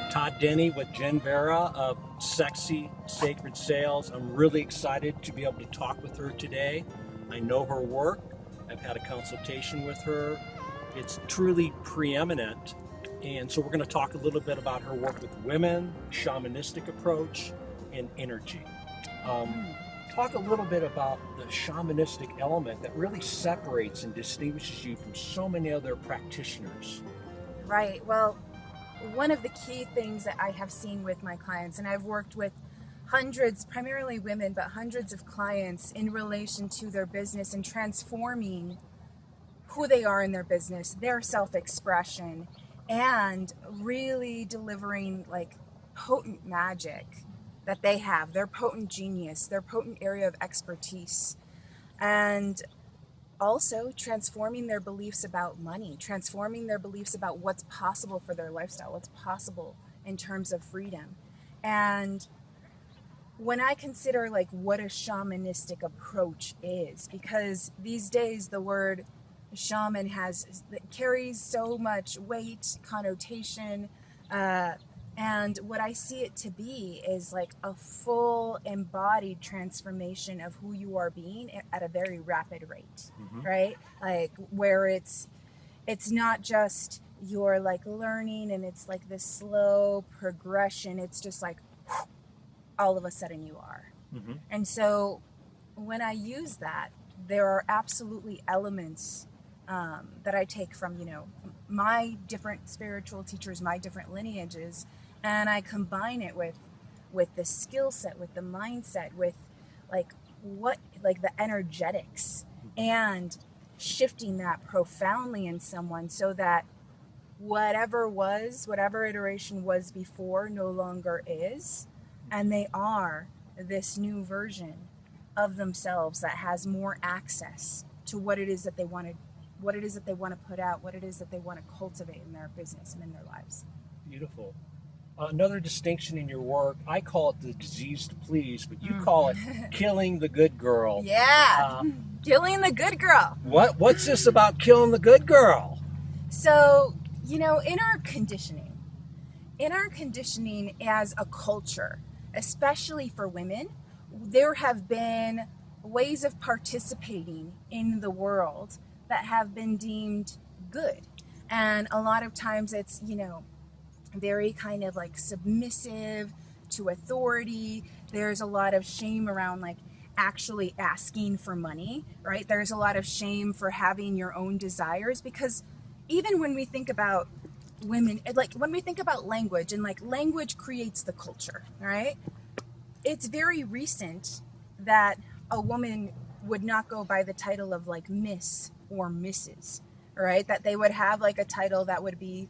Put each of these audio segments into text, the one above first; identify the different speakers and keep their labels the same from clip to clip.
Speaker 1: Todd Denny with Vera of Sexy Sacred Sales. I'm really excited to be able to talk with her today. I know her work. I've had a consultation with her. It's truly preeminent. And so we're going to talk a little bit about her work with women, shamanistic approach, and energy. Talk a little bit about the shamanistic element that really separates and distinguishes you from so many other practitioners.
Speaker 2: Right. Well, one of the key things that I have seen with my clients, and I've worked with hundreds, primarily women, but hundreds of clients in relation to their business and transforming who they are in their business, their self-expression, and really delivering like potent magic that they have, their potent genius, their potent area of expertise. And also transforming their beliefs about money, transforming their beliefs about what's possible for their lifestyle, what's possible in terms of freedom. And when I consider like what a shamanistic approach is, because these days the word shaman carries so much weight, connotation, and what I see it to be is like a full embodied transformation of who you are being at a very rapid rate, right? Like where it's not just you're like learning and it's like this slow progression. It's just like all of a sudden you are. And so when I use that, there are absolutely elements that I take from, my different spiritual teachers, my different lineages, and I combine it with the skill set, with the mindset, with the energetics, and shifting that profoundly in someone so that whatever iteration was before no longer is, and they are this new version of themselves that has more access to what it is that they want to put out, what it is that they want to cultivate in their business and in their lives.
Speaker 1: Beautiful. Another distinction in your work, I call it the disease to please, but you call it killing the good girl.
Speaker 2: Yeah, killing the good girl.
Speaker 1: What's this about killing the good girl?
Speaker 2: So, in our conditioning as a culture, especially for women, there have been ways of participating in the world that have been deemed good. And a lot of times it's, very kind of like submissive to authority. There's a lot of shame around like actually asking for money, right? There's a lot of shame for having your own desires, because even when we think about women, like when we think about language, and like language creates the culture, right? It's very recent that a woman would not go by the title of like Miss or Mrs., right? That they would have like a title that would be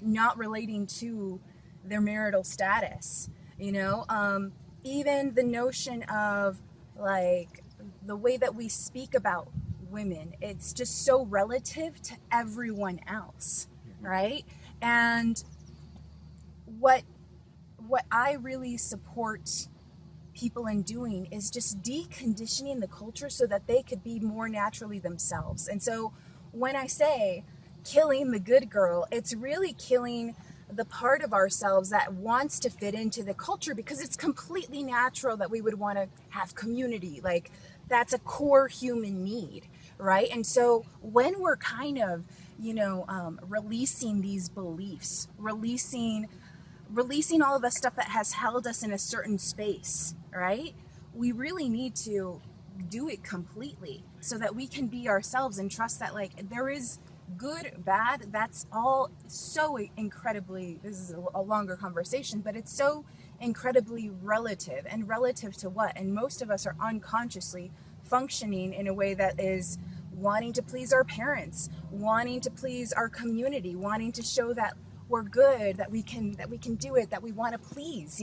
Speaker 2: not relating to their marital status, even the notion of like the way that we speak about women, it's just so relative to everyone else, right? And what I really support people in doing is just deconditioning the culture so that they could be more naturally themselves. And so when I say killing the good girl, it's really killing the part of ourselves that wants to fit into the culture, because it's completely natural that we would want to have community. Like that's a core human need, right? And so when we're kind of, releasing these beliefs, releasing all of the stuff that has held us in a certain space, right? We really need to do it completely so that we can be ourselves and trust that like there is good, bad, that's all so incredibly, this is a longer conversation, but it's so incredibly relative. And relative to what? And most of us are unconsciously functioning in a way that is wanting to please our parents, wanting to please our community, wanting to show that we're good, that we can do it, that we want to please,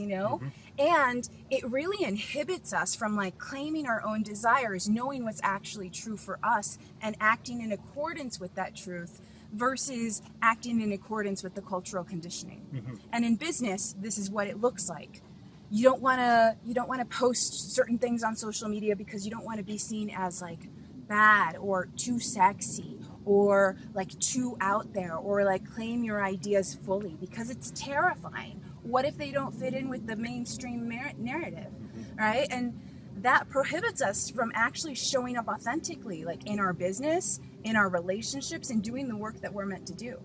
Speaker 2: and it really inhibits us from like claiming our own desires, knowing what's actually true for us and acting in accordance with that truth versus acting in accordance with the cultural conditioning. And in business, this is what it looks like. You don't want to post certain things on social media because you don't want to be seen as like bad or too sexy or like too out there, or like claim your ideas fully, because it's terrifying. What if they don't fit in with the mainstream narrative, right? And that prohibits us from actually showing up authentically, like in our business, in our relationships, and doing the work that we're meant to do.